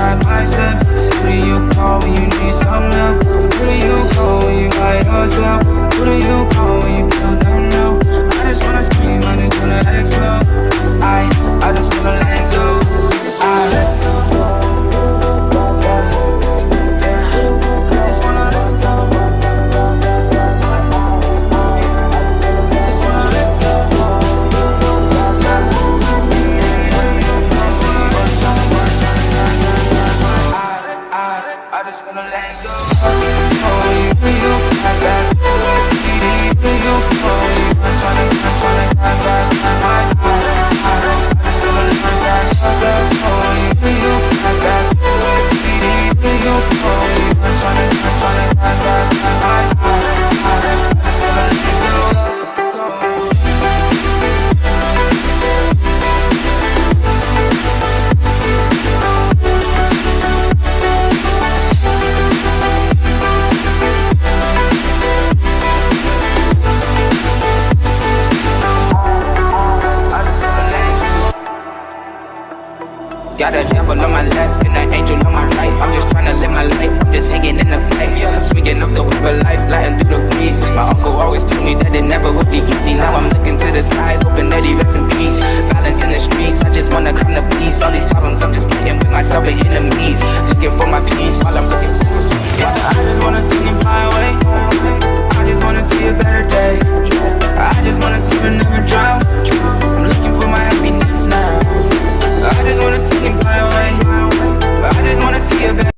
guide my steps. Who do you call when you need some help? Who do you call when you by yourself? Who do you call when you feel down low? I just wanna scream, I just wanna explode. I just wanna let go. I let go. Got a devil on my left and an angel on my right. I'm just trying to live my life, I'm just hanging in the flight. Swinging off the web of life, gliding through the breeze. My uncle always told me that it never would be easy. Now I'm looking to the sky, hoping that he rests in peace. Violence in the streets, I just wanna come to peace. All these problems, I'm just getting with myself and enemies. Looking for my peace while I'm looking for